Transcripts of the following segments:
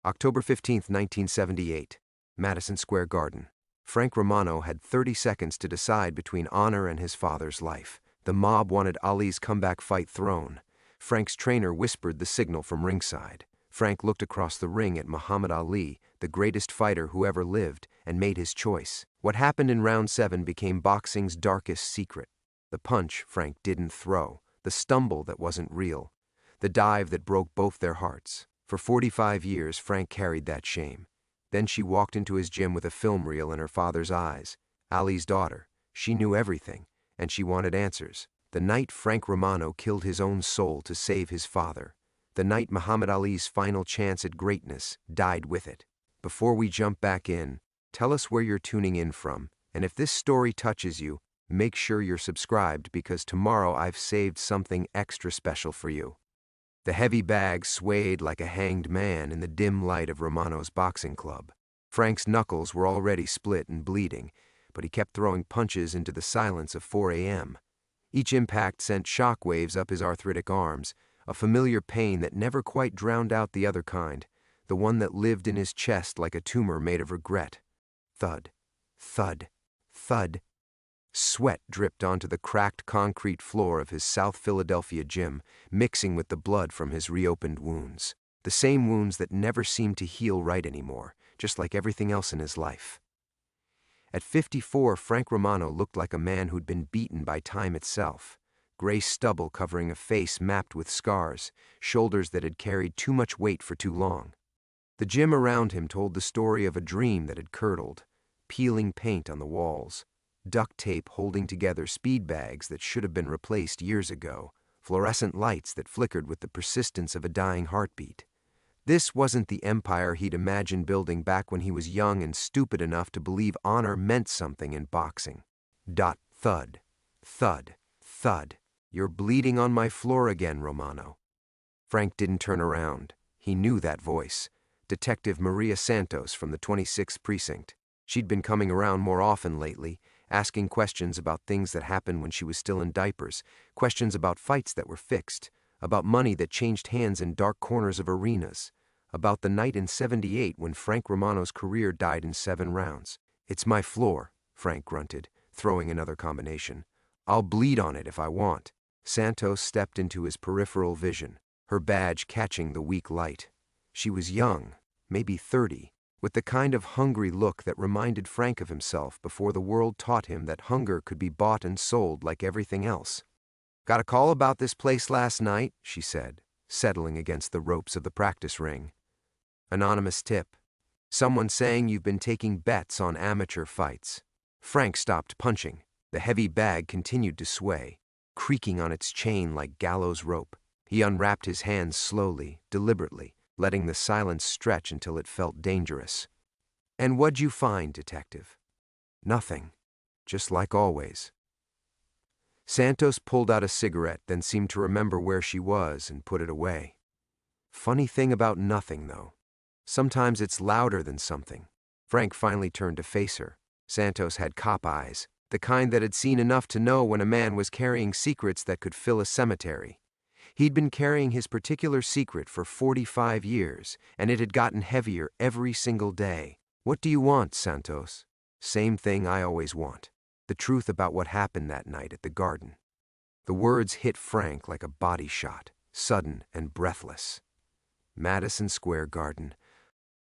October 15, 1978, Madison Square Garden. Frank Romano had 30 seconds to decide between honor and his father's life. The mob wanted Ali's comeback fight thrown. Frank's trainer whispered the signal from ringside. Frank looked across the ring at Muhammad Ali, the greatest fighter who ever lived, and made his choice. What happened in round 7 became boxing's darkest secret. The punch Frank didn't throw, the stumble that wasn't real, the dive that broke both their hearts. For 45 years, Frank carried that shame. Then she walked into his gym with a film reel in her father's eyes. Ali's daughter. She knew everything, and she wanted answers. The night Frank Romano killed his own soul to save his father. The night Muhammad Ali's final chance at greatness died with it. Before we jump back in, tell us where you're tuning in from, and if this story touches you, make sure you're subscribed because tomorrow I've saved something extra special for you. The heavy bag swayed like a hanged man in the dim light of Romano's boxing club. Frank's knuckles were already split and bleeding, but he kept throwing punches into the silence of 4 a.m. Each impact sent shock waves up his arthritic arms, a familiar pain that never quite drowned out the other kind, the one that lived in his chest like a tumor made of regret. Thud, thud, thud. Sweat dripped onto the cracked concrete floor of his South Philadelphia gym, mixing with the blood from his reopened wounds. The same wounds that never seemed to heal right anymore, just like everything else in his life. At 54, Frank Romano looked like a man who'd been beaten by time itself. Gray stubble covering a face mapped with scars, shoulders that had carried too much weight for too long. The gym around him told the story of a dream that had curdled, peeling paint on the walls, duct tape holding together speed bags that should have been replaced years ago, fluorescent lights that flickered with the persistence of a dying heartbeat. This wasn't the empire he'd imagined building back when he was young and stupid enough to believe honor meant something in boxing. Thud, thud, thud. You're bleeding on my floor again, Romano. Frank didn't turn around. He knew that voice. Detective Maria Santos from the 26th Precinct. She'd been coming around more often lately, asking questions about things that happened when she was still in diapers, questions about fights that were fixed, about money that changed hands in dark corners of arenas, about the night in '78 when Frank Romano's career died in 7 rounds. "It's my floor," Frank grunted, throwing another combination. "I'll bleed on it if I want." Santos stepped into his peripheral vision, her badge catching the weak light. She was young, maybe 30, with the kind of hungry look that reminded Frank of himself before the world taught him that hunger could be bought and sold like everything else. "Got a call about this place last night," she said, settling against the ropes of the practice ring. "Anonymous tip. Someone saying you've been taking bets on amateur fights." Frank stopped punching. The heavy bag continued to sway, creaking on its chain like gallows rope. He unwrapped his hands slowly, deliberately, letting the silence stretch until it felt dangerous. "And what'd you find, Detective?" "Nothing. Just like always." Santos pulled out a cigarette, then seemed to remember where she was and put it away. Funny thing about nothing, though. Sometimes it's louder than something. Frank finally turned to face her. Santos had cop eyes, the kind that had seen enough to know when a man was carrying secrets that could fill a cemetery. He'd been carrying his particular secret for 45 years, and it had gotten heavier every single day. "What do you want, Santos?" "Same thing I always want. The truth about what happened that night at the Garden." The words hit Frank like a body shot, sudden and breathless. Madison Square Garden,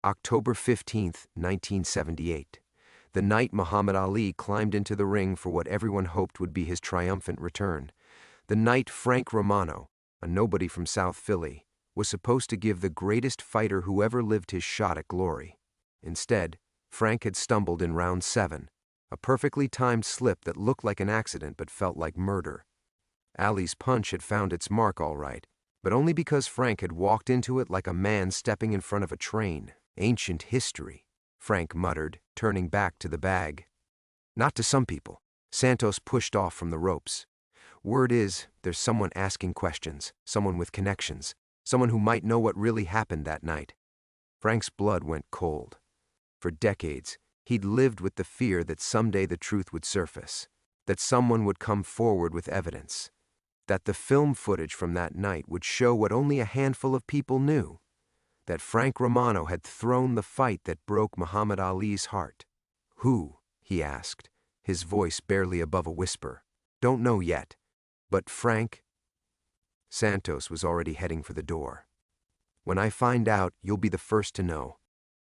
October 15, 1978. The night Muhammad Ali climbed into the ring for what everyone hoped would be his triumphant return. The night Frank Romano, a nobody from South Philly, was supposed to give the greatest fighter who ever lived his shot at glory. Instead, Frank had stumbled in round 7, a perfectly timed slip that looked like an accident but felt like murder. Ali's punch had found its mark all right, but only because Frank had walked into it like a man stepping in front of a train. "Ancient history," Frank muttered, turning back to the bag. "Not to some people." Santos pushed off from the ropes. "Word is, there's someone asking questions, someone with connections, someone who might know what really happened that night." Frank's blood went cold. For decades, he'd lived with the fear that someday the truth would surface, that someone would come forward with evidence, that the film footage from that night would show what only a handful of people knew. that Frank Romano had thrown the fight that broke Muhammad Ali's heart. "Who?" he asked, his voice barely above a whisper. "Don't know yet. But Frank—" Santos was already heading for the door. "When I find out, you'll be the first to know."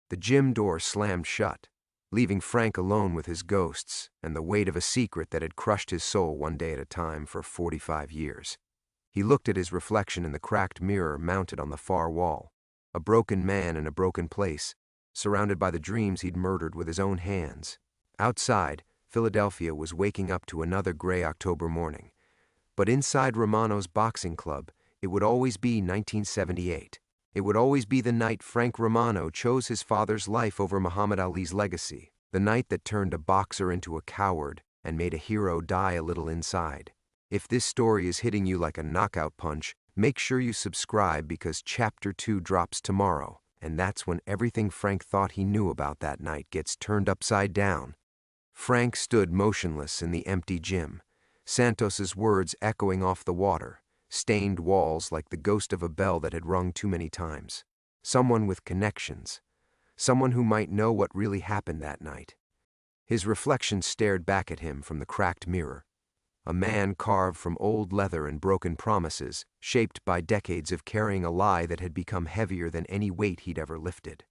The gym door slammed shut, leaving Frank alone with his ghosts and the weight of a secret that had crushed his soul one day at a time for 45 years. He looked at his reflection in the cracked mirror mounted on the far wall, a broken man in a broken place, surrounded by the dreams he'd murdered with his own hands. Outside, Philadelphia was waking up to another gray October morning. But inside Romano's boxing club, it would always be 1978. It would always be the night Frank Romano chose his father's life over Muhammad Ali's legacy, the night that turned a boxer into a coward and made a hero die a little inside. If this story is hitting you like a knockout punch, make sure you subscribe because Chapter 2 drops tomorrow, and that's when everything Frank thought he knew about that night gets turned upside down. Frank stood motionless in the empty gym, Santos's words echoing off the water, stained walls like the ghost of a bell that had rung too many times. Someone with connections. Someone who might know what really happened that night. His reflection stared back at him from the cracked mirror. A man carved from old leather and broken promises, shaped by decades of carrying a lie that had become heavier than any weight he'd ever lifted.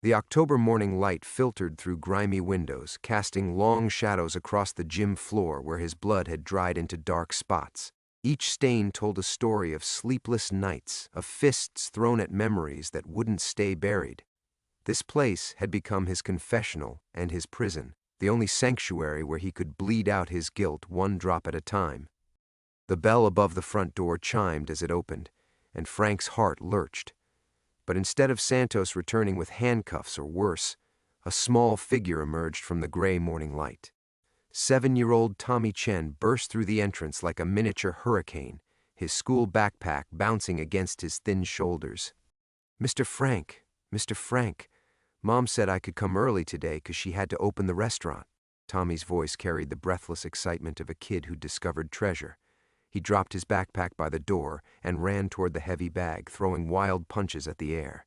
The October morning light filtered through grimy windows, casting long shadows across the gym floor where his blood had dried into dark spots. Each stain told a story of sleepless nights, of fists thrown at memories that wouldn't stay buried. This place had become his confessional and his prison, the only sanctuary where he could bleed out his guilt one drop at a time. The bell above the front door chimed as it opened, and Frank's heart lurched. But instead of Santos returning with handcuffs or worse, a small figure emerged from the gray morning light. 7-year-old Tommy Chen burst through the entrance like a miniature hurricane, his school backpack bouncing against his thin shoulders. Mr. Frank, Mom said I could come early today 'cause she had to open the restaurant." Tommy's voice carried the breathless excitement of a kid who'd discovered treasure. He dropped his backpack by the door and ran toward the heavy bag, throwing wild punches at the air.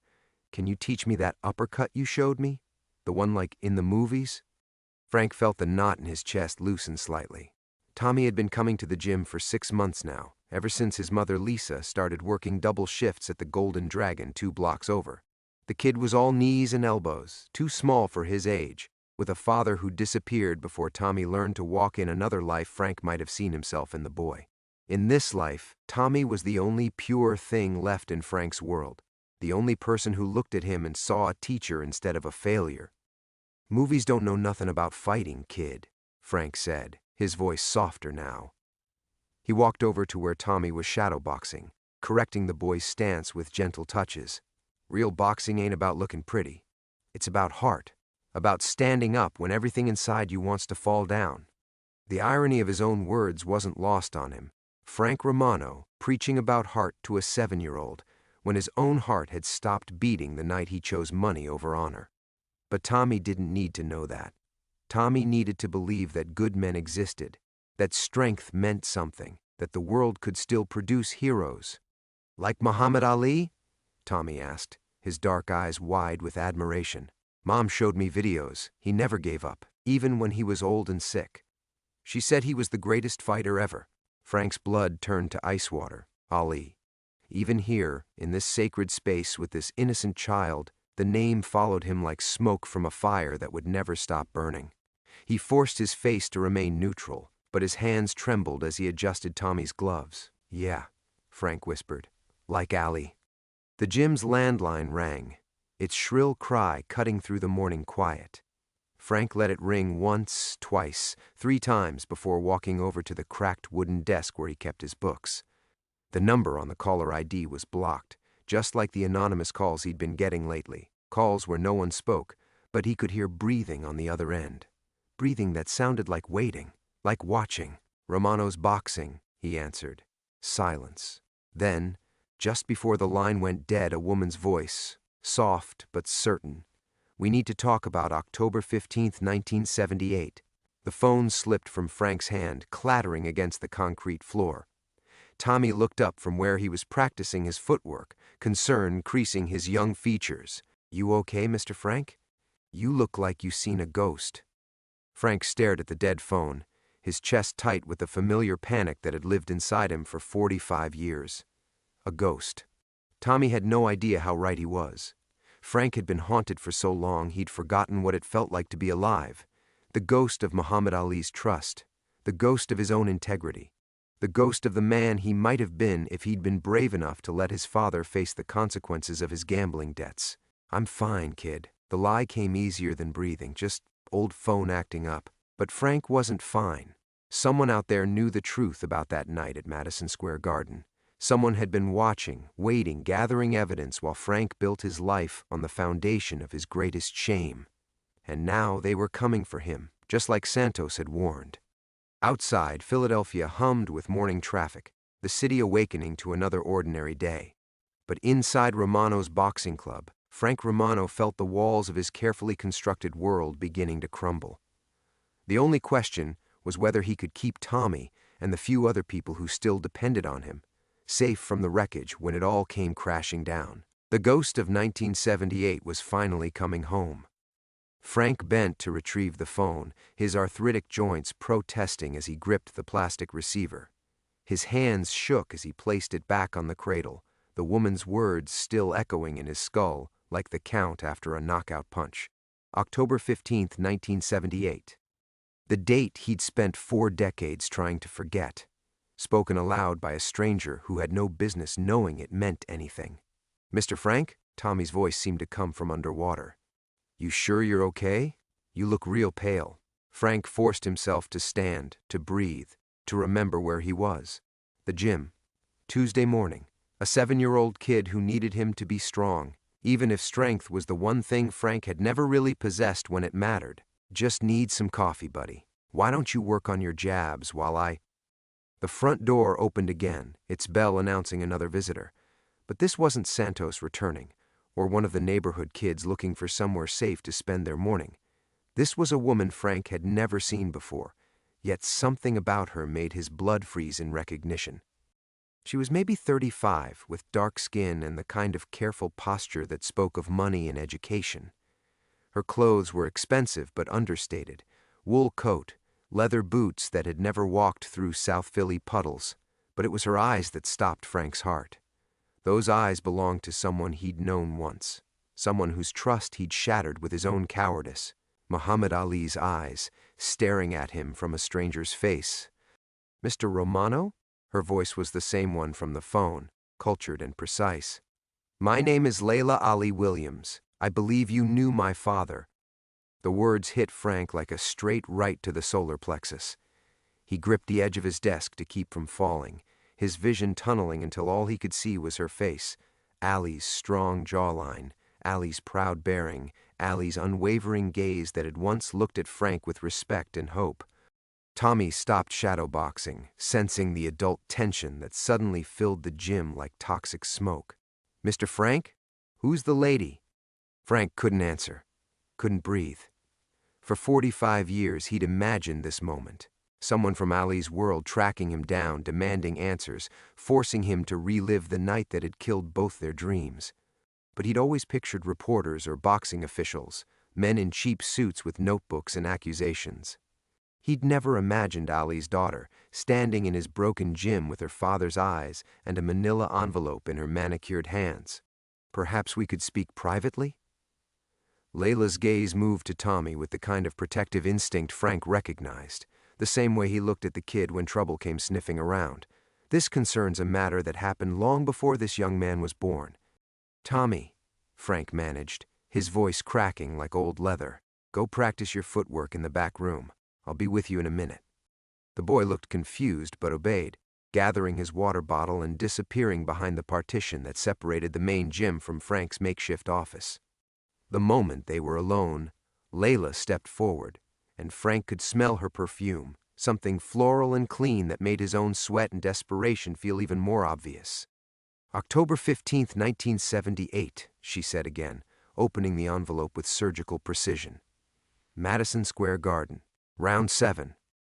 "Can you teach me that uppercut you showed me? The one like in the movies?" Frank felt the knot in his chest loosen slightly. Tommy had been coming to the gym for 6 months now, ever since his mother Lisa started working double shifts at the Golden Dragon 2 blocks over. The kid was all knees and elbows, too small for his age, with a father who disappeared before Tommy learned to walk in another life Frank might have seen himself in the boy. In this life, Tommy was the only pure thing left in Frank's world, the only person who looked at him and saw a teacher instead of a failure. "Movies don't know nothing about fighting, kid," Frank said, his voice softer now. He walked over to where Tommy was shadowboxing, correcting the boy's stance with gentle touches. "Real boxing ain't about looking pretty. It's about heart, about standing up when everything inside you wants to fall down." The irony of his own words wasn't lost on him. Frank Romano preaching about heart to a 7-year-old when his own heart had stopped beating the night he chose money over honor. But Tommy didn't need to know that. Tommy needed to believe that good men existed, that strength meant something, that the world could still produce heroes. "Like Muhammad Ali?" Tommy asked, his dark eyes wide with admiration. "Mom showed me videos. He never gave up, even when he was old and sick. She said he was the greatest fighter ever." Frank's blood turned to ice water. Ali. Even here, in this sacred space with this innocent child, the name followed him like smoke from a fire that would never stop burning. He forced his face to remain neutral, but his hands trembled as he adjusted Tommy's gloves. "Yeah," Frank whispered, "like Ali." The gym's landline rang, its shrill cry cutting through the morning quiet. Frank let it ring once, twice, 3 times before walking over to the cracked wooden desk where he kept his books. The number on the caller ID was blocked, just like the anonymous calls he'd been getting lately, calls where no one spoke, but he could hear breathing on the other end. Breathing that sounded like waiting, like watching. "Romano's boxing," he answered. Silence. Then, just before the line went dead, a woman's voice, soft but certain. "We need to talk about October 15th, 1978. The phone slipped from Frank's hand, clattering against the concrete floor. Tommy looked up from where he was practicing his footwork, concern creasing his young features. "You okay, Mr. Frank? You look like you seen a ghost." Frank stared at the dead phone, his chest tight with the familiar panic that had lived inside him for 45 years. A ghost. Tommy had no idea how right he was. Frank had been haunted for so long he'd forgotten what it felt like to be alive. The ghost of Muhammad Ali's trust. The ghost of his own integrity. The ghost of the man he might have been if he'd been brave enough to let his father face the consequences of his gambling debts. "I'm fine, kid." The lie came easier than breathing, just old phone acting up. But Frank wasn't fine. Someone out there knew the truth about that night at Madison Square Garden. Someone had been watching, waiting, gathering evidence while Frank built his life on the foundation of his greatest shame. And now they were coming for him, just like Santos had warned. Outside, Philadelphia hummed with morning traffic, the city awakening to another ordinary day. But inside Romano's boxing club, Frank Romano felt the walls of his carefully constructed world beginning to crumble. The only question was whether he could keep Tommy and the few other people who still depended on him safe from the wreckage when it all came crashing down. The ghost of 1978 was finally coming home. Frank bent to retrieve the phone, his arthritic joints protesting as he gripped the plastic receiver. His hands shook as he placed it back on the cradle, the woman's words still echoing in his skull like the count after a knockout punch. October 15, 1978. The date he'd spent 4 decades trying to forget, spoken aloud by a stranger who had no business knowing it meant anything. "Mr. Frank?" Tommy's voice seemed to come from underwater. "You sure you're okay? You look real pale." Frank forced himself to stand, to breathe, to remember where he was. The gym. Tuesday morning. A 7-year-old kid who needed him to be strong, even if strength was the one thing Frank had never really possessed when it mattered. "Just need some coffee, buddy. Why don't you work on your jabs while I—" The front door opened again, its bell announcing another visitor. But this wasn't Santos returning, or one of the neighborhood kids looking for somewhere safe to spend their morning. This was a woman Frank had never seen before, yet something about her made his blood freeze in recognition. She was maybe 35, with dark skin and the kind of careful posture that spoke of money and education. Her clothes were expensive but understated, wool coat, leather boots that had never walked through South Philly puddles, but it was her eyes that stopped Frank's heart. Those eyes belonged to someone he'd known once, someone whose trust he'd shattered with his own cowardice. Muhammad Ali's eyes, staring at him from a stranger's face. "Mr. Romano?" Her voice was the same one from the phone, cultured and precise. "My name is Layla Ali Williams. I believe you knew my father." The words hit Frank like a straight right to the solar plexus. He gripped the edge of his desk to keep from falling, his vision tunneling until all he could see was her face, Ali's strong jawline, Ali's proud bearing, Ali's unwavering gaze that had once looked at Frank with respect and hope. Tommy stopped shadowboxing, sensing the adult tension that suddenly filled the gym like toxic smoke. "Mr. Frank? Who's the lady?" Frank couldn't answer, couldn't breathe. For 45 years he'd imagined this moment. Someone from Ali's world tracking him down, demanding answers, forcing him to relive the night that had killed both their dreams. But he'd always pictured reporters or boxing officials, men in cheap suits with notebooks and accusations. He'd never imagined Ali's daughter, standing in his broken gym with her father's eyes and a manila envelope in her manicured hands. "Perhaps we could speak privately?" Layla's gaze moved to Tommy with the kind of protective instinct Frank recognized, the same way he looked at the kid when trouble came sniffing around. "This concerns a matter that happened long before this young man was born." "Tommy," Frank managed, his voice cracking like old leather, "go practice your footwork in the back room. I'll be with you in a minute." The boy looked confused but obeyed, gathering his water bottle and disappearing behind the partition that separated the main gym from Frank's makeshift office. The moment they were alone, Layla stepped forward, and Frank could smell her perfume, something floral and clean that made his own sweat and desperation feel even more obvious. "October 15, 1978, she said again, opening the envelope with surgical precision. "Madison Square Garden, round 7.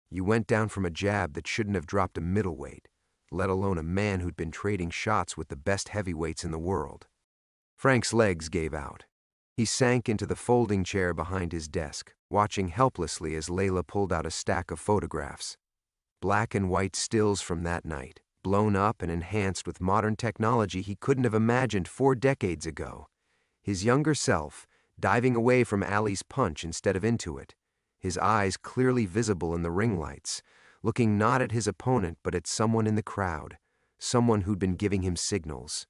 You went down from a jab that shouldn't have dropped a middleweight. let alone a man who'd been trading shots with the best heavyweights in the world. Frank's legs gave out. He sank into the folding chair behind his desk, watching helplessly as Layla pulled out a stack of photographs. Black and white stills from that night, blown up and enhanced with modern technology he couldn't have imagined 4 decades ago. His younger self, diving away from Ali's punch instead of into it, his eyes clearly visible in the ring lights, looking not at his opponent but at someone in the crowd, someone who'd been giving him signals.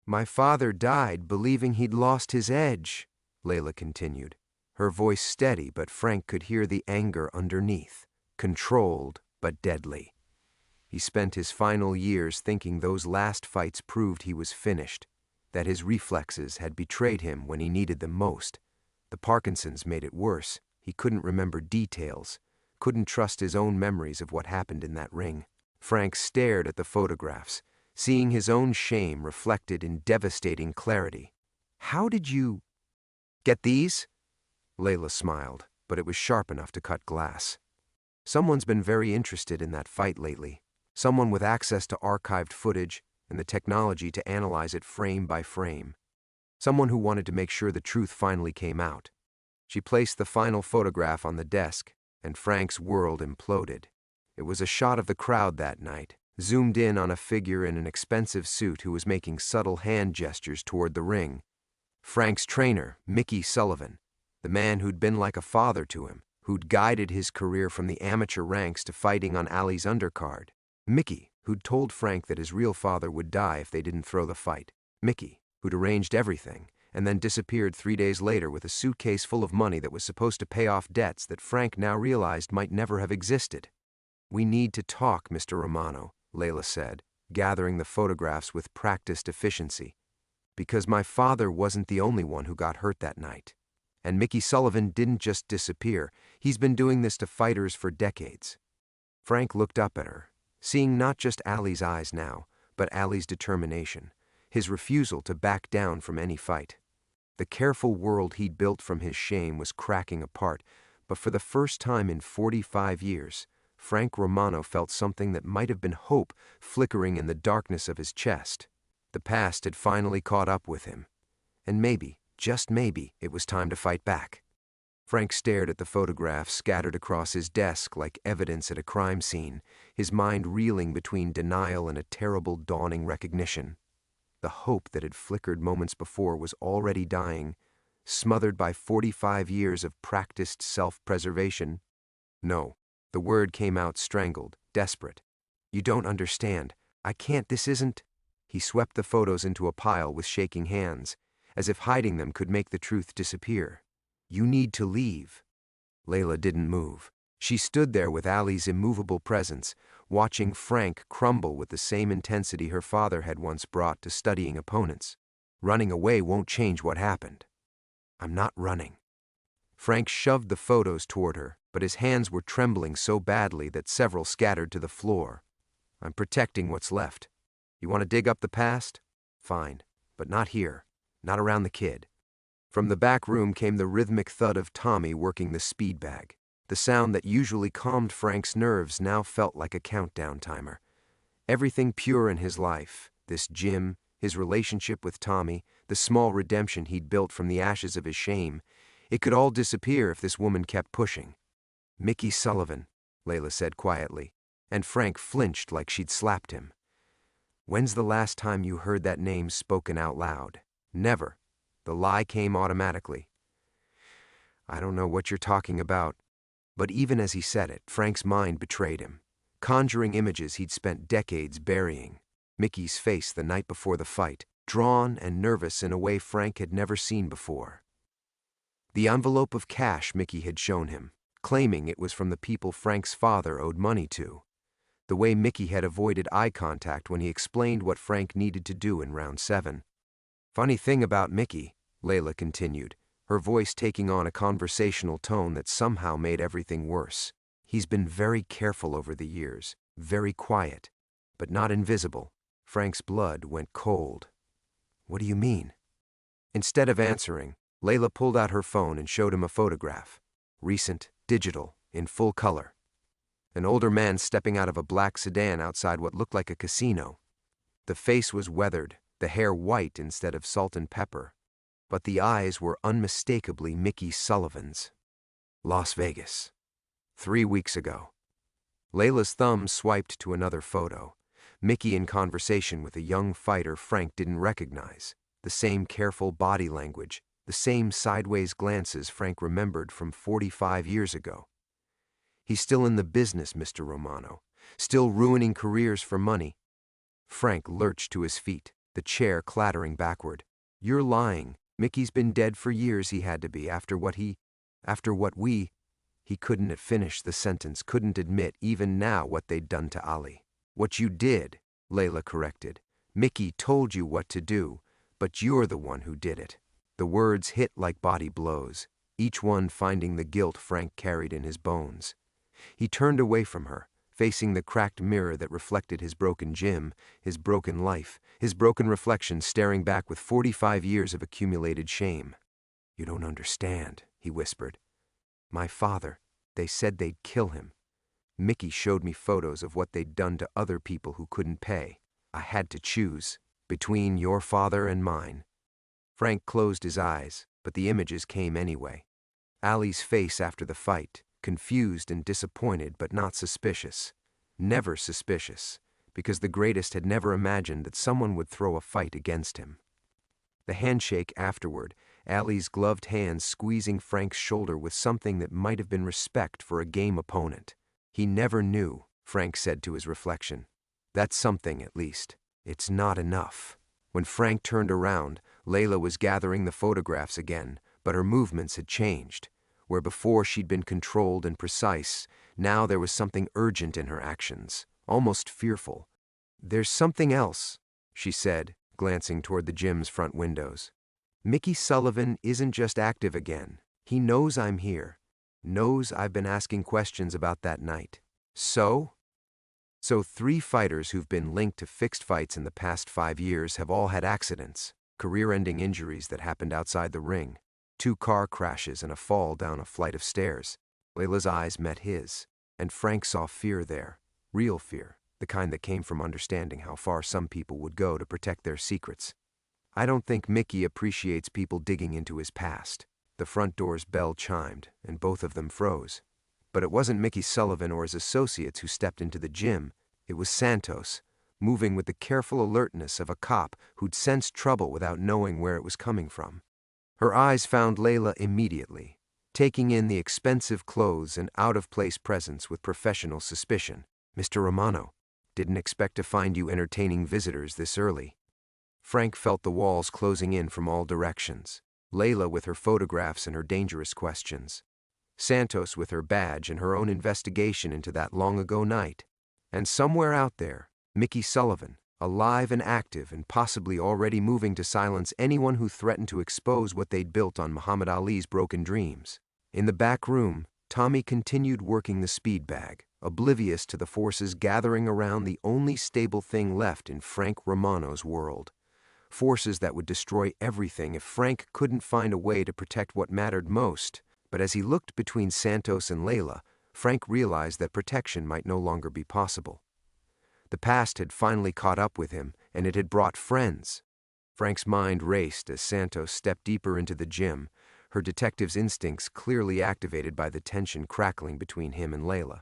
"My father died believing he'd lost his edge," Layla continued, her voice steady, but Frank could hear the anger underneath, controlled but deadly. He spent his final years thinking those last fights proved he was finished, that his reflexes had betrayed him when he needed them most. The Parkinson's made it worse. He couldn't remember details, couldn't trust his own memories of what happened in that ring. Frank stared at the photographs, seeing his own shame reflected in devastating clarity. "How did you get these?" Layla smiled, but it was sharp enough to cut glass. "Someone's been very interested in that fight lately. Someone with access to archived footage and the technology to analyze it frame by frame. Someone who wanted to make sure the truth finally came out." She placed the final photograph on the desk, and Frank's world imploded. It was a shot of the crowd that night, zoomed in on a figure in an expensive suit who was making subtle hand gestures toward the ring. Frank's trainer, Mickey Sullivan, the man who'd been like a father to him, who'd guided his career from the amateur ranks to fighting on Ali's undercard. Mickey, who'd told Frank that his real father would die if they didn't throw the fight. Mickey, who'd arranged everything, and then disappeared 3 days later with a suitcase full of money that was supposed to pay off debts that Frank now realized might never have existed. "We need to talk, Mr. Romano," Layla said, gathering the photographs with practiced efficiency. "Because my father wasn't the only one who got hurt that night. And Mickey Sullivan didn't just disappear. He's been doing this to fighters for decades." Frank looked up at her, seeing not just Ali's eyes now, but Ali's determination, his refusal to back down from any fight. The careful world he'd built from his shame was cracking apart, but for the first time in 45 years, Frank Romano felt something that might have been hope flickering in the darkness of his chest. The past had finally caught up with him, and maybe, just maybe, it was time to fight back. Frank stared at the photographs scattered across his desk like evidence at a crime scene, his mind reeling between denial and a terrible dawning recognition. The hope that had flickered moments before was already dying, smothered by 45 years of practiced self-preservation. "No," the word came out strangled, desperate. "You don't understand. I can't, this isn't—" He swept the photos into a pile with shaking hands, as if hiding them could make the truth disappear. "You need to leave." Layla didn't move. She stood there with Ali's immovable presence, watching Frank crumble with the same intensity her father had once brought to studying opponents. "Running away won't change what happened." "I'm not running." Frank shoved the photos toward her, but his hands were trembling so badly that several scattered to the floor. "I'm protecting what's left. You want to dig up the past? Fine, but not here, not around the kid." From the back room came the rhythmic thud of Tommy working the speed bag. The sound that usually calmed Frank's nerves now felt like a countdown timer. Everything pure in his life, this gym, his relationship with Tommy, the small redemption he'd built from the ashes of his shame, it could all disappear if this woman kept pushing. "Mickey Sullivan," Layla said quietly, and Frank flinched like she'd slapped him. "When's the last time you heard that name spoken out loud?" "Never." The lie came automatically. "I don't know what you're talking about." But even as he said it, Frank's mind betrayed him, conjuring images he'd spent decades burying. Mickey's face the night before the fight, drawn and nervous in a way Frank had never seen before. The envelope of cash Mickey had shown him, claiming it was from the people Frank's father owed money to. The way Mickey had avoided eye contact when he explained what Frank needed to do in round 7. "Funny thing about Mickey," Layla continued, her voice taking on a conversational tone that somehow made everything worse. "He's been very careful over the years, very quiet, but not invisible." Frank's blood went cold. "What do you mean?" Instead of answering, Layla pulled out her phone and showed him a photograph. Recent, digital, in full color. An older man stepping out of a black sedan outside what looked like a casino. The face was weathered, the hair white instead of salt and pepper, but the eyes were unmistakably Mickey Sullivan's. Las Vegas. 3 weeks ago. Layla's thumb swiped to another photo. Mickey in conversation with a young fighter Frank didn't recognize. The same careful body language, the same sideways glances Frank remembered from 45 years ago. He's still in the business, Mr. Romano. Still ruining careers for money. Frank lurched to his feet, the chair clattering backward. You're lying. Mickey's been dead for years. He had to be, after what we... He couldn't finish the sentence, couldn't admit even now what they'd done to Ali. What you did, Layla corrected. Mickey told you what to do, but you're the one who did it. The words hit like body blows, each one finding the guilt Frank carried in his bones. He turned away from her, facing the cracked mirror that reflected his broken gym, his broken life, his broken reflection staring back with 45 years of accumulated shame. You don't understand, he whispered. My father, they said they'd kill him. Mickey showed me photos of what they'd done to other people who couldn't pay. I had to choose between your father and mine. Frank closed his eyes, but the images came anyway. Ali's face after the fight, confused and disappointed but not suspicious. Never suspicious, because the greatest had never imagined that someone would throw a fight against him. The handshake afterward, Ali's gloved hands squeezing Frank's shoulder with something that might have been respect for a game opponent. He never knew, Frank said to his reflection. That's something, at least. It's not enough. When Frank turned around, Layla was gathering the photographs again, but her movements had changed. Where before she'd been controlled and precise, now there was something urgent in her actions, almost fearful. There's something else, she said, glancing toward the gym's front windows. Mickey Sullivan isn't just active again. He knows I'm here. Knows I've been asking questions about that night. So 3 fighters who've been linked to fixed fights in the past 5 years have all had accidents, career-ending injuries that happened outside the ring. 2 car crashes and a fall down a flight of stairs. Layla's eyes met his, and Frank saw fear there. Real fear, the kind that came from understanding how far some people would go to protect their secrets. I don't think Mickey appreciates people digging into his past. The front door's bell chimed, and both of them froze. But it wasn't Mickey Sullivan or his associates who stepped into the gym. It was Santos, moving with the careful alertness of a cop who'd sensed trouble without knowing where it was coming from. Her eyes found Layla immediately, taking in the expensive clothes and out-of-place presence with professional suspicion. Mr. Romano, didn't expect to find you entertaining visitors this early. Frank felt the walls closing in from all directions. Layla with her photographs and her dangerous questions. Santos with her badge and her own investigation into that long-ago night. And somewhere out there, Mickey Sullivan, alive and active and possibly already moving to silence anyone who threatened to expose what they'd built on Muhammad Ali's broken dreams. In the back room, Tommy continued working the speed bag, oblivious to the forces gathering around the only stable thing left in Frank Romano's world. Forces that would destroy everything if Frank couldn't find a way to protect what mattered most. But as he looked between Santos and Layla, Frank realized that protection might no longer be possible. The past had finally caught up with him, and it had brought friends. Frank's mind raced as Santos stepped deeper into the gym, her detective's instincts clearly activated by the tension crackling between him and Layla.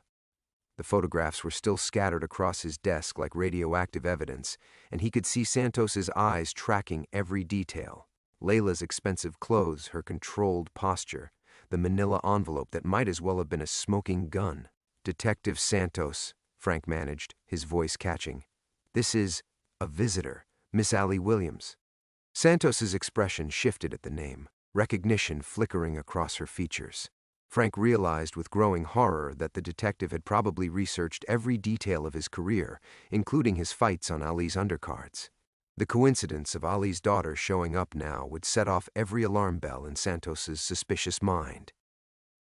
The photographs were still scattered across his desk like radioactive evidence, and he could see Santos's eyes tracking every detail. Layla's expensive clothes, her controlled posture, the manila envelope that might as well have been a smoking gun. Detective Santos, Frank managed, his voice catching. This is a visitor, Miss Ali Williams. Santos's expression shifted at the name, recognition flickering across her features. Frank realized with growing horror that the detective had probably researched every detail of his career, including his fights on Ali's undercards. The coincidence of Ali's daughter showing up now would set off every alarm bell in Santos's suspicious mind.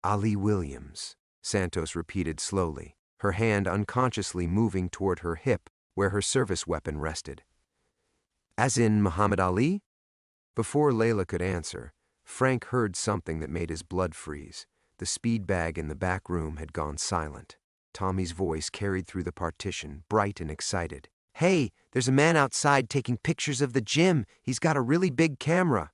Ali Williams, Santos repeated slowly, her hand unconsciously moving toward her hip where her service weapon rested. As in Muhammad Ali? Before Layla could answer, Frank heard something that made his blood freeze. The speed bag in the back room had gone silent. Tommy's voice carried through the partition, bright and excited. "Hey, there's a man outside taking pictures of the gym. He's got a really big camera."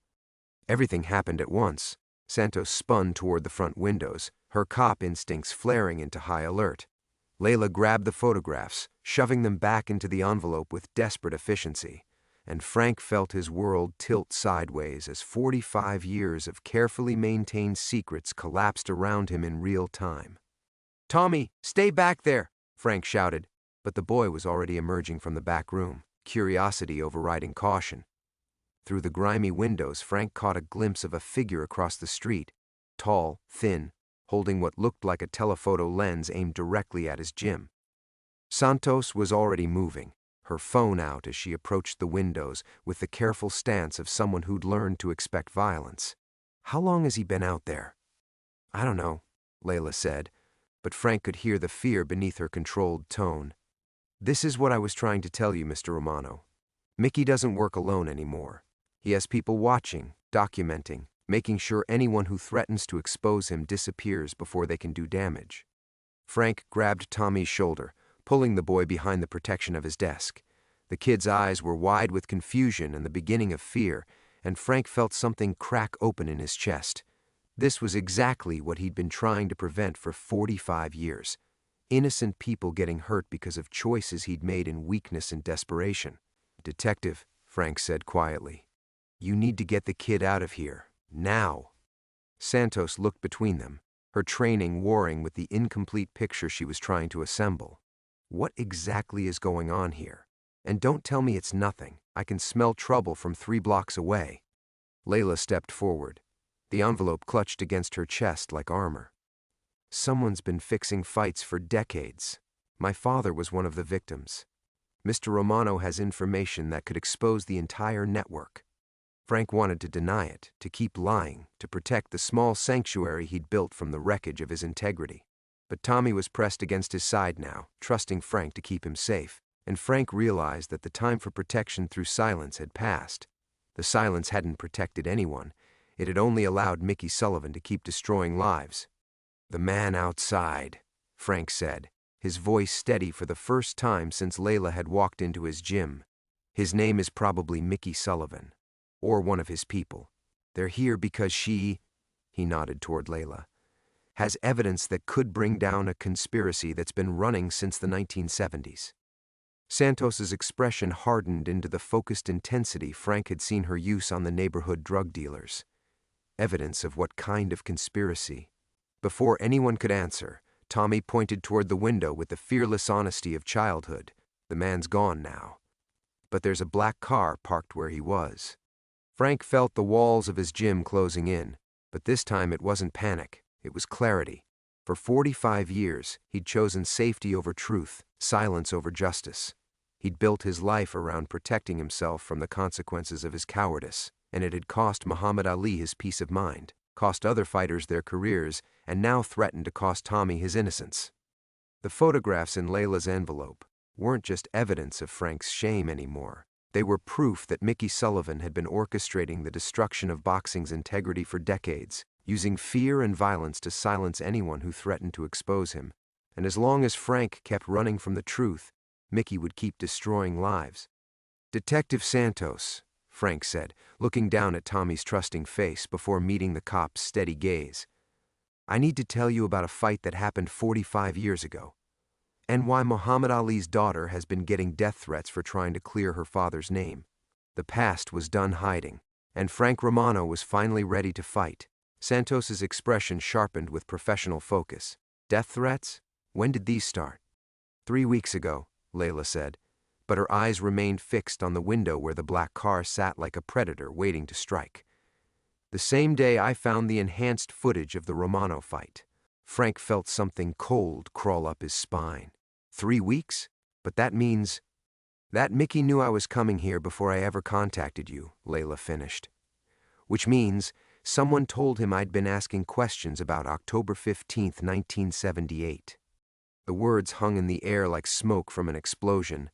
Everything happened at once. Santos spun toward the front windows, her cop instincts flaring into high alert. Layla grabbed the photographs, shoving them back into the envelope with desperate efficiency, and Frank felt his world tilt sideways as 45 years of carefully maintained secrets collapsed around him in real time. "Tommy, stay back there!" Frank shouted, but the boy was already emerging from the back room, curiosity overriding caution. Through the grimy windows, Frank caught a glimpse of a figure across the street, tall, thin, holding what looked like a telephoto lens aimed directly at his gym. Santos was already moving, her phone out as she approached the windows with the careful stance of someone who'd learned to expect violence. "How long has he been out there?" "I don't know," Layla said, but Frank could hear the fear beneath her controlled tone. "This is what I was trying to tell you, Mr. Romano. Mickey doesn't work alone anymore. He has people watching, documenting, making sure anyone who threatens to expose him disappears before they can do damage." Frank grabbed Tommy's shoulder, pulling the boy behind the protection of his desk. The kid's eyes were wide with confusion and the beginning of fear, and Frank felt something crack open in his chest. This was exactly what he'd been trying to prevent for 45 years. Innocent people getting hurt because of choices he'd made in weakness and desperation. "Detective," Frank said quietly, "you need to get the kid out of here, now." Santos looked between them, her training warring with the incomplete picture she was trying to assemble. "What exactly is going on here? And don't tell me it's nothing. I can smell trouble from 3 blocks away." Layla stepped forward, the envelope clutched against her chest like armor. "Someone's been fixing fights for decades. My father was one of the victims. Mr. Romano has information that could expose the entire network." Frank wanted to deny it, to keep lying, to protect the small sanctuary he'd built from the wreckage of his integrity. But Tommy was pressed against his side now, trusting Frank to keep him safe, and Frank realized that the time for protection through silence had passed. The silence hadn't protected anyone. It had only allowed Mickey Sullivan to keep destroying lives. "The man outside," Frank said, his voice steady for the first time since Layla had walked into his gym. "His name is probably Mickey Sullivan. Or one of his people. They're here because he nodded toward Layla, has evidence that could bring down a conspiracy that's been running since the 1970s. Santos's expression hardened into the focused intensity Frank had seen her use on the neighborhood drug dealers. Evidence of what kind of conspiracy? Before anyone could answer, Tommy pointed toward the window with the fearless honesty of childhood. "The man's gone now. But there's a black car parked where he was." Frank felt the walls of his gym closing in, but this time it wasn't panic, it was clarity. For 45 years, he'd chosen safety over truth, silence over justice. He'd built his life around protecting himself from the consequences of his cowardice, and it had cost Muhammad Ali his peace of mind, cost other fighters their careers, and now threatened to cost Tommy his innocence. The photographs in Layla's envelope weren't just evidence of Frank's shame anymore. They were proof that Mickey Sullivan had been orchestrating the destruction of boxing's integrity for decades, using fear and violence to silence anyone who threatened to expose him. And as long as Frank kept running from the truth, Mickey would keep destroying lives. "Detective Santos," Frank said, looking down at Tommy's trusting face before meeting the cop's steady gaze. "I need to tell you about a fight that happened 45 years ago. And why Muhammad Ali's daughter has been getting death threats for trying to clear her father's name." The past was done hiding, and Frank Romano was finally ready to fight. Santos's expression sharpened with professional focus. "Death threats? When did these start?" 3 weeks ago, Layla said, but her eyes remained fixed on the window where the black car sat like a predator waiting to strike. "The same day I found the enhanced footage of the Romano fight." Frank felt something cold crawl up his spine. 3 weeks? But that means... "That Mickey knew I was coming here before I ever contacted you," Layla finished. "Which means someone told him I'd been asking questions about October 15th, 1978. The words hung in the air like smoke from an explosion,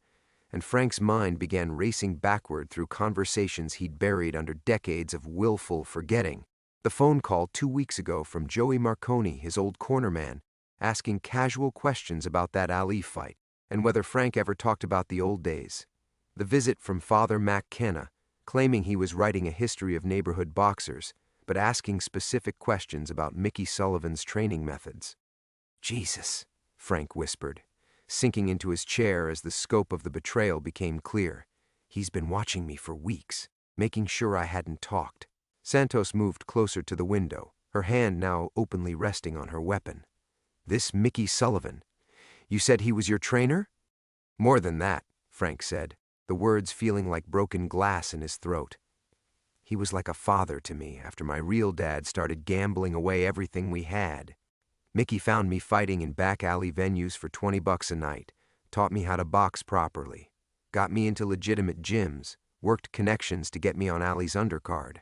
and Frank's mind began racing backward through conversations he'd buried under decades of willful forgetting. The phone call 2 weeks ago from Joey Marconi, his old cornerman, asking casual questions about that Ali fight and whether Frank ever talked about the old days. The visit from Father McKenna, claiming he was writing a history of neighborhood boxers, but asking specific questions about Mickey Sullivan's training methods. "Jesus," Frank whispered, sinking into his chair as the scope of the betrayal became clear. "He's been watching me for weeks, making sure I hadn't talked." Santos moved closer to the window, her hand now openly resting on her weapon. "This Mickey Sullivan, you said he was your trainer?" "More than that," Frank said, the words feeling like broken glass in his throat. "He was like a father to me after my real dad started gambling away everything we had. Mickey found me fighting in back alley venues for $20 a night, taught me how to box properly, got me into legitimate gyms, worked connections to get me on Ali's undercard."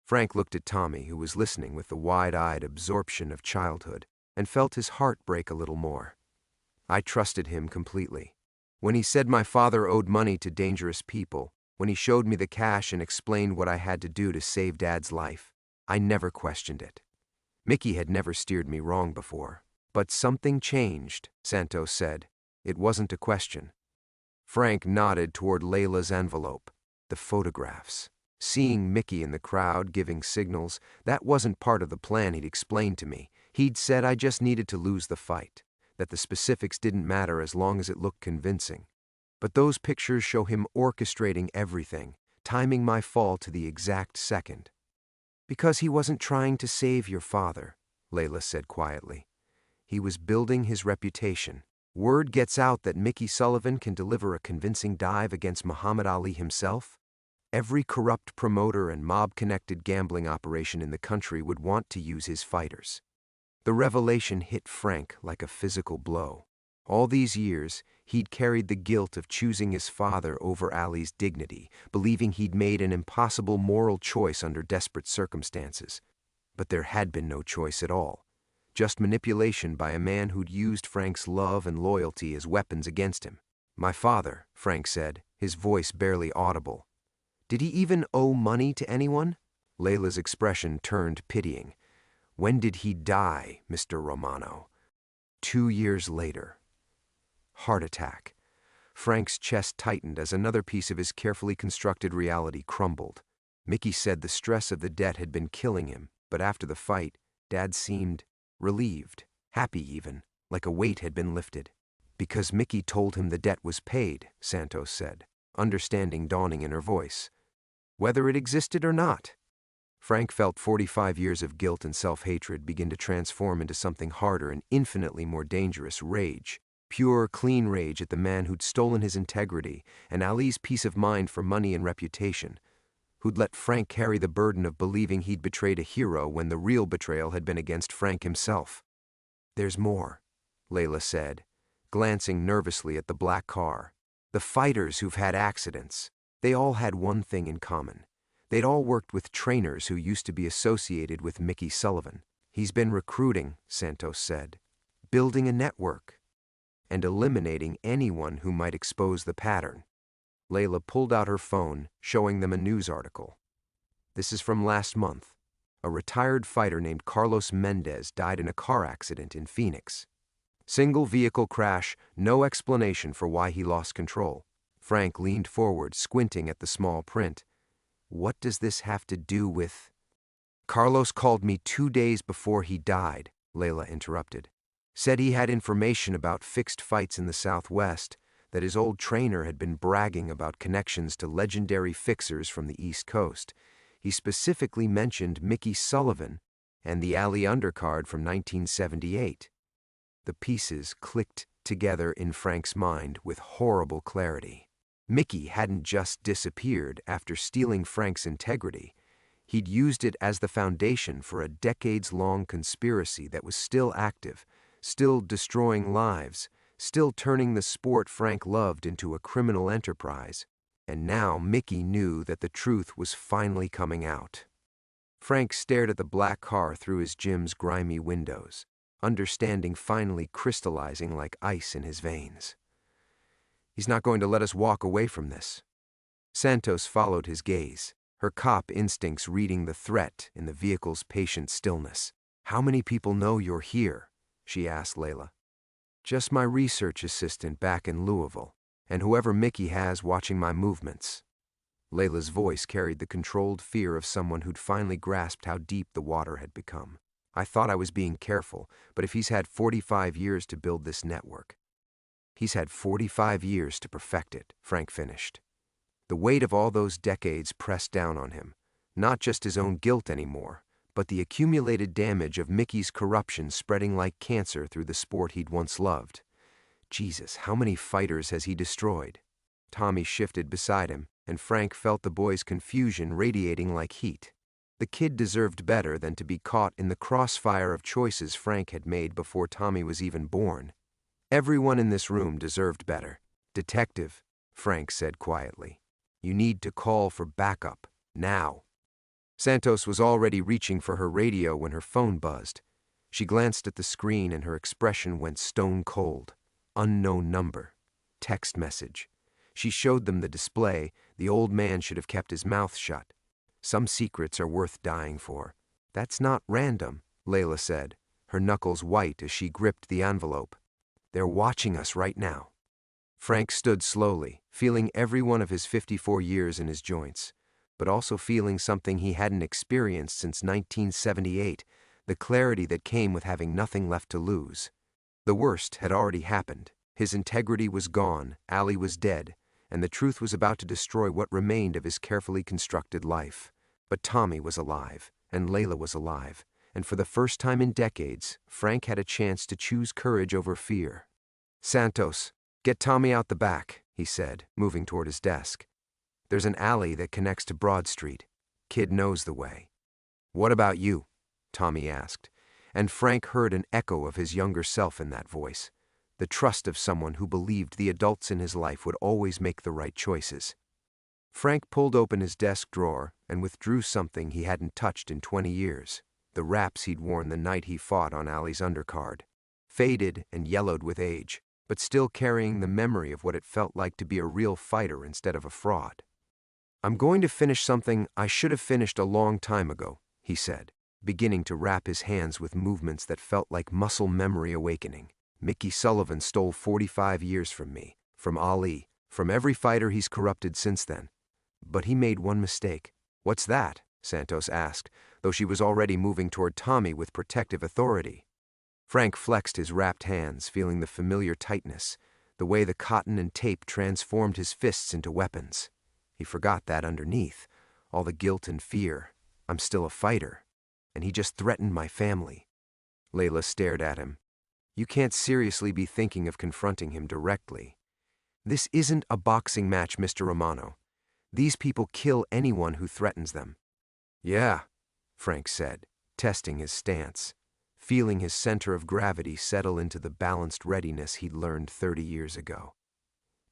Frank looked at Tommy, who was listening with the wide-eyed absorption of childhood, and felt his heart break a little more. "I trusted him completely. When he said my father owed money to dangerous people, when he showed me the cash and explained what I had to do to save Dad's life, I never questioned it. Mickey had never steered me wrong before. But something changed," Santos said. "It wasn't a question." Frank nodded toward Layla's envelope. The photographs. Seeing Mickey in the crowd giving signals, that wasn't part of the plan he'd explained to me. He'd said I just needed to lose the fight, that the specifics didn't matter as long as it looked convincing. But those pictures show him orchestrating everything, timing my fall to the exact second. "Because he wasn't trying to save your father," Layla said quietly. "He was building his reputation. Word gets out that Mickey Sullivan can deliver a convincing dive against Muhammad Ali himself. Every corrupt promoter and mob-connected gambling operation in the country would want to use his fighters." The revelation hit Frank like a physical blow. All these years, he'd carried the guilt of choosing his father over Ali's dignity, believing he'd made an impossible moral choice under desperate circumstances. But there had been no choice at all. Just manipulation by a man who'd used Frank's love and loyalty as weapons against him. "My father," Frank said, his voice barely audible. "Did he even owe money to anyone?" Layla's expression turned pitying. "When did he die, Mr. Romano?" 2 years later. Heart attack. Frank's chest tightened as another piece of his carefully constructed reality crumbled. Mickey said the stress of the debt had been killing him, but after the fight, Dad seemed relieved, happy even, like a weight had been lifted. "Because Mickey told him the debt was paid," Santos said, understanding dawning in her voice. "Whether it existed or not." Frank felt 45 years of guilt and self-hatred begin to transform into something harder and infinitely more dangerous: rage. Pure, clean rage at the man who'd stolen his integrity and Ali's peace of mind for money and reputation, who'd let Frank carry the burden of believing he'd betrayed a hero when the real betrayal had been against Frank himself. "There's more," Layla said, glancing nervously at the black car. "The fighters who've had accidents, they all had one thing in common. They'd all worked with trainers who used to be associated with Mickey Sullivan. He's been recruiting," Santos said, "building a network, and eliminating anyone who might expose the pattern." Layla pulled out her phone, showing them a news article. "This is from last month. A retired fighter named Carlos Mendez died in a car accident in Phoenix. Single vehicle crash, no explanation for why he lost control." Frank leaned forward, squinting at the small print. "What does this have to do with—" "Carlos called me 2 days before he died," Layla interrupted. "Said he had information about fixed fights in the Southwest, that his old trainer had been bragging about connections to legendary fixers from the East Coast. He specifically mentioned Mickey Sullivan and the Ali undercard from 1978. The pieces clicked together in Frank's mind with horrible clarity. Mickey hadn't just disappeared after stealing Frank's integrity. He'd used it as the foundation for a decades-long conspiracy that was still active, still destroying lives, still turning the sport Frank loved into a criminal enterprise. And now Mickey knew that the truth was finally coming out. Frank stared at the black car through his gym's grimy windows, understanding finally crystallizing like ice in his veins. "He's not going to let us walk away from this." Santos followed his gaze, her cop instincts reading the threat in the vehicle's patient stillness. "How many people know you're here?" she asked Layla. Just my research assistant back in Louisville, and whoever Mickey has watching my movements. Layla's voice carried the controlled fear of someone who'd finally grasped how deep the water had become. I thought I was being careful, but if he's had 45 years to build this network. He's had 45 years to perfect it, Frank finished. The weight of all those decades pressed down on him, not just his own guilt anymore, but the accumulated damage of Mickey's corruption spreading like cancer through the sport he'd once loved. Jesus, how many fighters has he destroyed? Tommy shifted beside him, and Frank felt the boy's confusion radiating like heat. The kid deserved better than to be caught in the crossfire of choices Frank had made before Tommy was even born. Everyone in this room deserved better. Detective, Frank said quietly, you need to call for backup, now. Santos was already reaching for her radio when her phone buzzed. She glanced at the screen and her expression went stone cold. Unknown number. Text message. She showed them the display. The old man should have kept his mouth shut. Some secrets are worth dying for. That's not random, Layla said, her knuckles white as she gripped the envelope. They're watching us right now. Frank stood slowly, feeling every one of his 54 years in his joints, but also feeling something he hadn't experienced since 1978, the clarity that came with having nothing left to lose. The worst had already happened. His integrity was gone, Allie was dead, and the truth was about to destroy what remained of his carefully constructed life. But Tommy was alive, and Layla was alive, and for the first time in decades, Frank had a chance to choose courage over fear. Santos, get Tommy out the back, he said, moving toward his desk. There's an alley that connects to Broad Street. Kid knows the way. What about you? Tommy asked, and Frank heard an echo of his younger self in that voice. The trust of someone who believed the adults in his life would always make the right choices. Frank pulled open his desk drawer and withdrew something he hadn't touched in 20 years, the wraps he'd worn the night he fought on Allie's undercard, faded and yellowed with age, but still carrying the memory of what it felt like to be a real fighter instead of a fraud. I'm going to finish something I should have finished a long time ago, he said, beginning to wrap his hands with movements that felt like muscle memory awakening. Mickey Sullivan stole 45 years from me, from Ali, from every fighter he's corrupted since then. But he made one mistake. What's that? Santos asked, though she was already moving toward Tommy with protective authority. Frank flexed his wrapped hands, feeling the familiar tightness, the way the cotton and tape transformed his fists into weapons. He forgot that underneath, all the guilt and fear. I'm still a fighter, and he just threatened my family. Layla stared at him. You can't seriously be thinking of confronting him directly. This isn't a boxing match, Mr. Romano. These people kill anyone who threatens them. Yeah, Frank said, testing his stance, feeling his center of gravity settle into the balanced readiness he'd learned 30 years ago.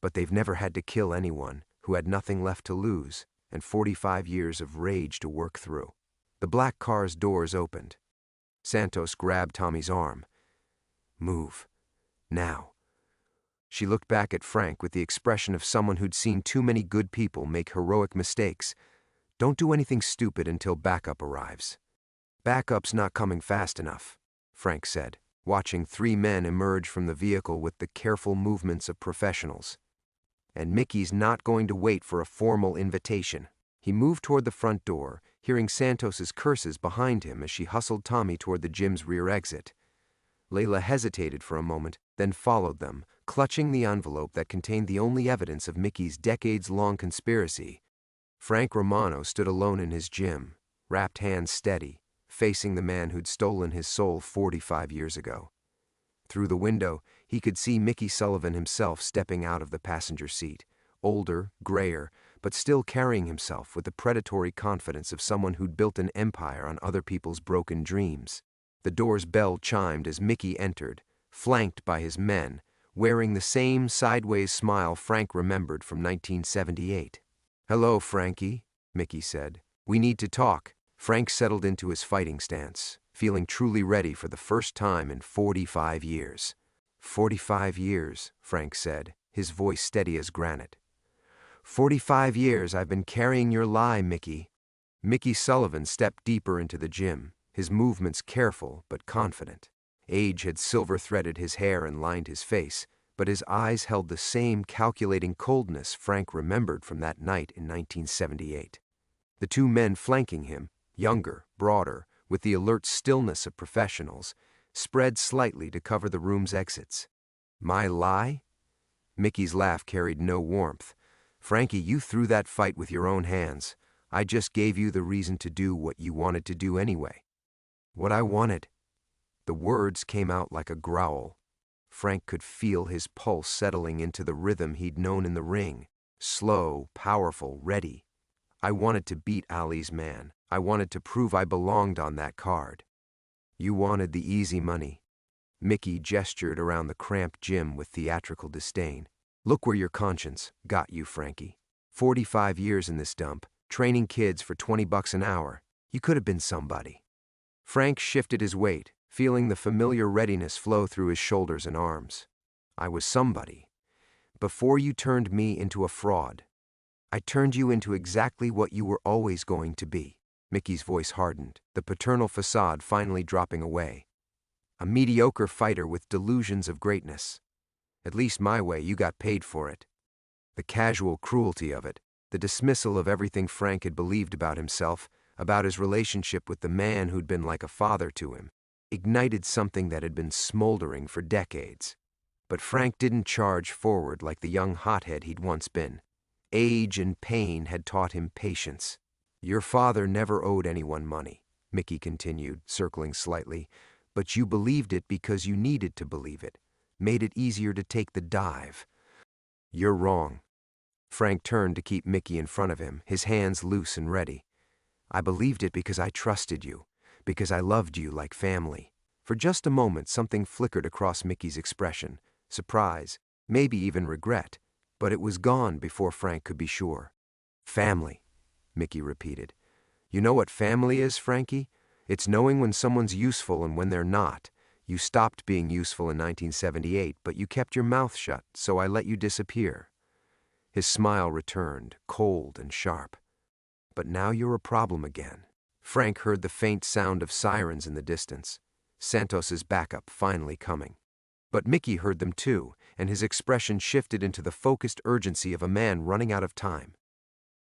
But they've never had to kill anyone who had nothing left to lose and 45 years of rage to work through. The black car's doors opened. Santos grabbed Tommy's arm. Move. Now. She looked back at Frank with the expression of someone who'd seen too many good people make heroic mistakes. Don't do anything stupid until backup arrives. Backup's not coming fast enough, Frank said, watching 3 men emerge from the vehicle with the careful movements of professionals. And Mickey's not going to wait for a formal invitation. He moved toward the front door, hearing Santos's curses behind him as she hustled Tommy toward the gym's rear exit. Layla hesitated for a moment, then followed them, clutching the envelope that contained the only evidence of Mickey's decades-long conspiracy. Frank Romano stood alone in his gym, wrapped hands steady, facing the man who'd stolen his soul 45 years ago. Through the window, he could see Mickey Sullivan himself stepping out of the passenger seat, older, grayer, but still carrying himself with the predatory confidence of someone who'd built an empire on other people's broken dreams. The door's bell chimed as Mickey entered, flanked by his men, wearing the same sideways smile Frank remembered from 1978. Hello, Frankie, Mickey said. We need to talk. Frank settled into his fighting stance, feeling truly ready for the first time in 45 years. 45 years, Frank said, his voice steady as granite. 45 years I've been carrying your lie, Mickey. Mickey Sullivan stepped deeper into the gym, his movements careful but confident. Age had silver-threaded his hair and lined his face, but his eyes held the same calculating coldness Frank remembered from that night in 1978. The two men flanking him, younger, broader, with the alert stillness of professionals, spread slightly to cover the room's exits. My lie? Mickey's laugh carried no warmth. Frankie, you threw that fight with your own hands. I just gave you the reason to do what you wanted to do anyway. What I wanted? The words came out like a growl. Frank could feel his pulse settling into the rhythm he'd known in the ring. Slow, powerful, ready. I wanted to beat Ali's man. I wanted to prove I belonged on that card. You wanted the easy money. Mickey gestured around the cramped gym with theatrical disdain. Look where your conscience got you, Frankie. 45 years in this dump, training kids for $20 an hour. You could have been somebody. Frank shifted his weight, feeling the familiar readiness flow through his shoulders and arms. I was somebody. Before you turned me into a fraud, I turned you into exactly what you were always going to be. Mickey's voice hardened, the paternal facade finally dropping away. A mediocre fighter with delusions of greatness. At least my way, you got paid for it. The casual cruelty of it, the dismissal of everything Frank had believed about himself, about his relationship with the man who'd been like a father to him, ignited something that had been smoldering for decades. But Frank didn't charge forward like the young hothead he'd once been. Age and pain had taught him patience. Your father never owed anyone money, Mickey continued, circling slightly, but you believed it because you needed to believe it, made it easier to take the dive. You're wrong. Frank turned to keep Mickey in front of him, his hands loose and ready. I believed it because I trusted you, because I loved you like family. For just a moment, something flickered across Mickey's expression, surprise, maybe even regret, but it was gone before Frank could be sure. Family, Mickey repeated. You know what family is, Frankie? It's knowing when someone's useful and when they're not. You stopped being useful in 1978, but you kept your mouth shut, so I let you disappear. His smile returned, cold and sharp. But now you're a problem again. Frank heard the faint sound of sirens in the distance. Santos's backup finally coming. But Mickey heard them too, and his expression shifted into the focused urgency of a man running out of time.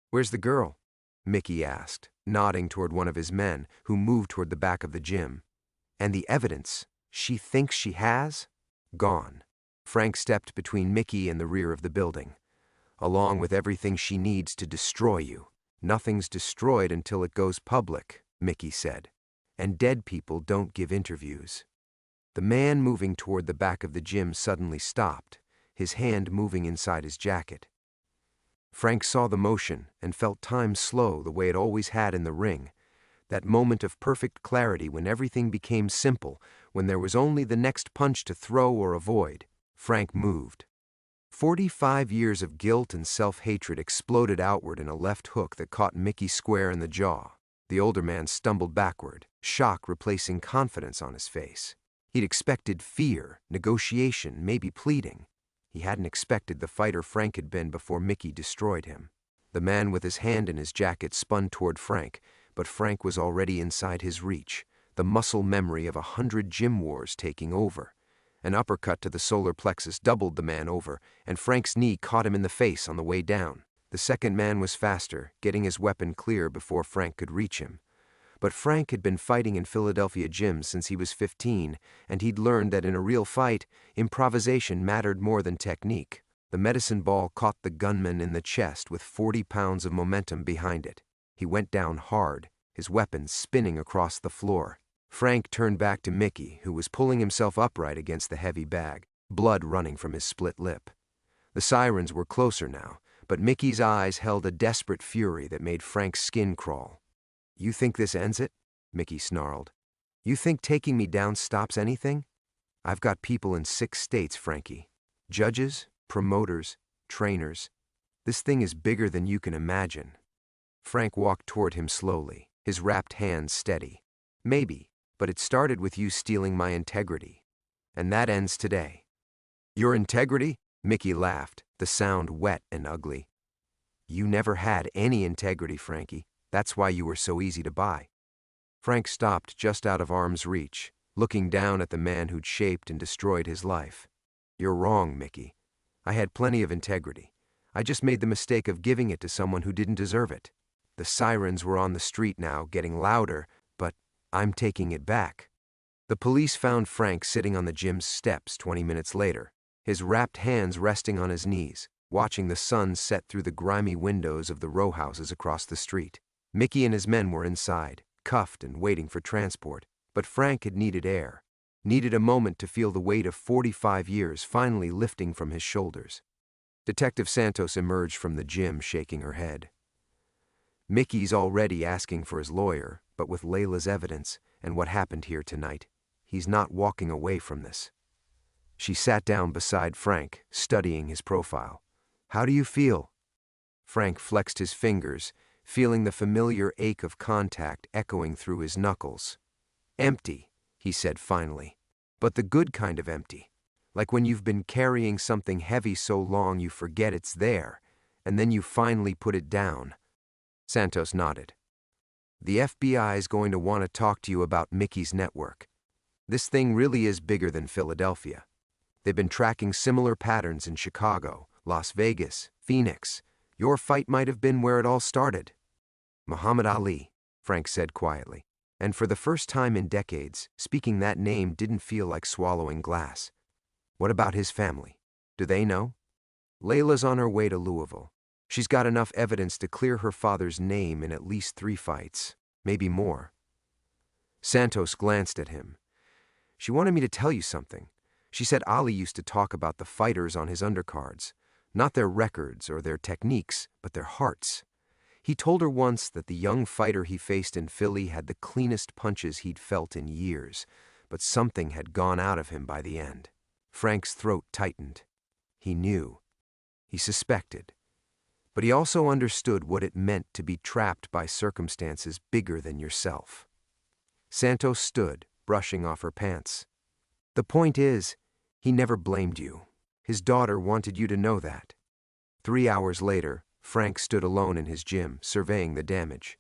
Where's the girl? Mickey asked, nodding toward one of his men, who moved toward the back of the gym. And the evidence she thinks she has? Gone. Frank stepped between Mickey and the rear of the building. Along with everything she needs to destroy you. Nothing's destroyed until it goes public, Mickey said. And dead people don't give interviews. The man moving toward the back of the gym suddenly stopped, his hand moving inside his jacket. Frank saw the motion and felt time slow the way it always had in the ring. That moment of perfect clarity when everything became simple, when there was only the next punch to throw or avoid. Frank moved. 45 years of guilt and self-hatred exploded outward in a left hook that caught Mickey square in the jaw. The older man stumbled backward, shock replacing confidence on his face. He'd expected fear, negotiation, maybe pleading. He hadn't expected the fighter Frank had been before Mickey destroyed him. The man with his hand in his jacket spun toward Frank, but Frank was already inside his reach, the muscle memory of 100 gym wars taking over. An uppercut to the solar plexus doubled the man over, and Frank's knee caught him in the face on the way down. The second man was faster, getting his weapon clear before Frank could reach him. But Frank had been fighting in Philadelphia gyms since he was 15, and he'd learned that in a real fight, improvisation mattered more than technique. The medicine ball caught the gunman in the chest with 40 pounds of momentum behind it. He went down hard, his weapon spinning across the floor. Frank turned back to Mickey, who was pulling himself upright against the heavy bag, blood running from his split lip. The sirens were closer now, but Mickey's eyes held a desperate fury that made Frank's skin crawl. You think this ends it? Mickey snarled. You think taking me down stops anything? I've got people in 6 states, Frankie. Judges, promoters, trainers. This thing is bigger than you can imagine. Frank walked toward him slowly, his wrapped hands steady. Maybe, but it started with you stealing my integrity. And that ends today. Your integrity? Mickey laughed, the sound wet and ugly. You never had any integrity, Frankie. That's why you were so easy to buy. Frank stopped just out of arm's reach, looking down at the man who'd shaped and destroyed his life. "You're wrong, Mickey. I had plenty of integrity. I just made the mistake of giving it to someone who didn't deserve it. The sirens were on the street now, getting louder, but I'm taking it back." The police found Frank sitting on the gym's steps 20 minutes later, his wrapped hands resting on his knees, watching the sun set through the grimy windows of the row houses across the street. Mickey and his men were inside, cuffed and waiting for transport, but Frank had needed air, needed a moment to feel the weight of 45 years finally lifting from his shoulders. Detective Santos emerged from the gym, shaking her head. "Mickey's already asking for his lawyer, but with Layla's evidence and what happened here tonight, he's not walking away from this." She sat down beside Frank, studying his profile. "How do you feel?" Frank flexed his fingers, feeling the familiar ache of contact echoing through his knuckles. "Empty," he said finally, "but the good kind of empty. Like when you've been carrying something heavy so long you forget it's there, and then you finally put it down." Santos nodded. "The FBI's going to want to talk to you about Mickey's network. This thing really is bigger than Philadelphia. They've been tracking similar patterns in Chicago, Las Vegas, Phoenix. Your fight might have been where it all started." "Muhammad Ali," Frank said quietly, and for the first time in decades, speaking that name didn't feel like swallowing glass. "What about his family? Do they know?" "Layla's on her way to Louisville. She's got enough evidence to clear her father's name in at least 3 fights, maybe more." Santos glanced at him. "She wanted me to tell you something. She said Ali used to talk about the fighters on his undercards, not their records or their techniques, but their hearts. He told her once that the young fighter he faced in Philly had the cleanest punches he'd felt in years, but something had gone out of him by the end." Frank's throat tightened. He knew. He suspected. But he also understood what it meant to be trapped by circumstances bigger than yourself. Santos stood, brushing off her pants. "The point is, he never blamed you. His daughter wanted you to know that." 3 hours later, Frank stood alone in his gym, surveying the damage.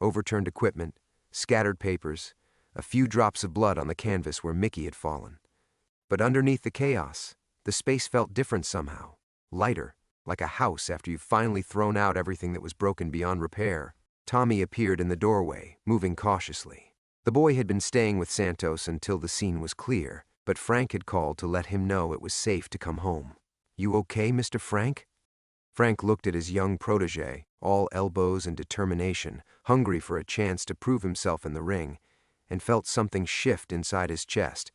Overturned equipment, scattered papers, a few drops of blood on the canvas where Mickey had fallen. But underneath the chaos, the space felt different somehow, lighter, like a house after you've finally thrown out everything that was broken beyond repair. Tommy appeared in the doorway, moving cautiously. The boy had been staying with Santos until the scene was clear, but Frank had called to let him know it was safe to come home. "You okay, Mr. Frank?" Frank looked at his young protege, all elbows and determination, hungry for a chance to prove himself in the ring, and felt something shift inside his chest.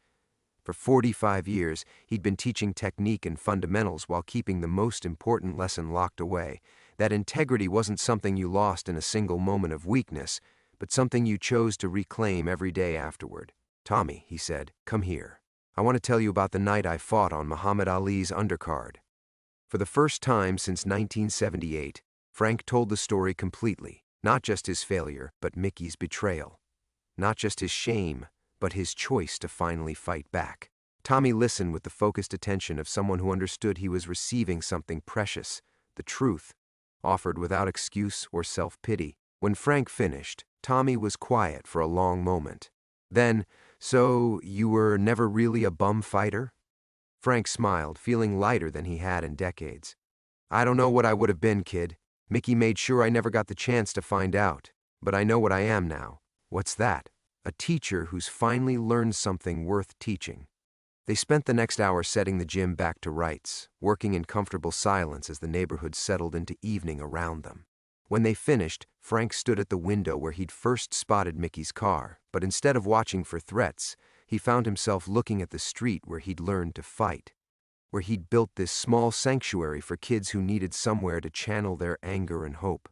For 45 years, he'd been teaching technique and fundamentals while keeping the most important lesson locked away, that integrity wasn't something you lost in a single moment of weakness, but something you chose to reclaim every day afterward. "Tommy," he said, "come here. I want to tell you about the night I fought on Muhammad Ali's undercard." For the first time since 1978, Frank told the story completely, not just his failure, but Mickey's betrayal. Not just his shame, but his choice to finally fight back. Tommy listened with the focused attention of someone who understood he was receiving something precious, the truth, offered without excuse or self-pity. When Frank finished, Tommy was quiet for a long moment. Then, "So, you were never really a bum fighter?" Frank smiled, feeling lighter than he had in decades. "I don't know what I would have been, kid. Mickey made sure I never got the chance to find out. But I know what I am now." "What's that?" "A teacher who's finally learned something worth teaching." They spent the next hour setting the gym back to rights, working in comfortable silence as the neighborhood settled into evening around them. When they finished, Frank stood at the window where he'd first spotted Mickey's car, but instead of watching for threats, he found himself looking at the street where he'd learned to fight, where he'd built this small sanctuary for kids who needed somewhere to channel their anger and hope.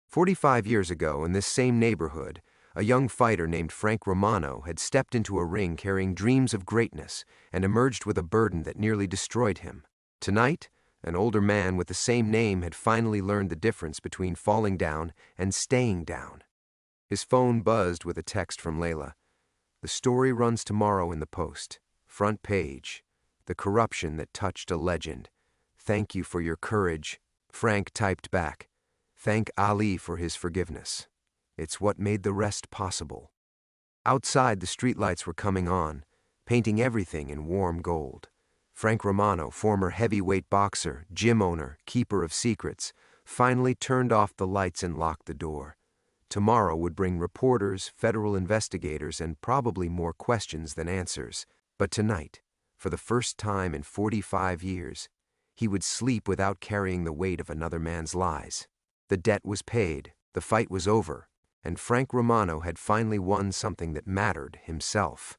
45 years ago, in this same neighborhood, a young fighter named Frank Romano had stepped into a ring carrying dreams of greatness and emerged with a burden that nearly destroyed him. Tonight, an older man with the same name had finally learned the difference between falling down and staying down. His phone buzzed with a text from Layla. "The story runs tomorrow in the Post. Front page. The corruption that touched a legend. Thank you for your courage." Frank typed back, "Thank Ali for his forgiveness. It's what made the rest possible." Outside, the streetlights were coming on, painting everything in warm gold. Frank Romano, former heavyweight boxer, gym owner, keeper of secrets, finally turned off the lights and locked the door. Tomorrow would bring reporters, federal investigators, and probably more questions than answers. But tonight, for the first time in 45 years, he would sleep without carrying the weight of another man's lies. The debt was paid, the fight was over, and Frank Romano had finally won something that mattered: himself.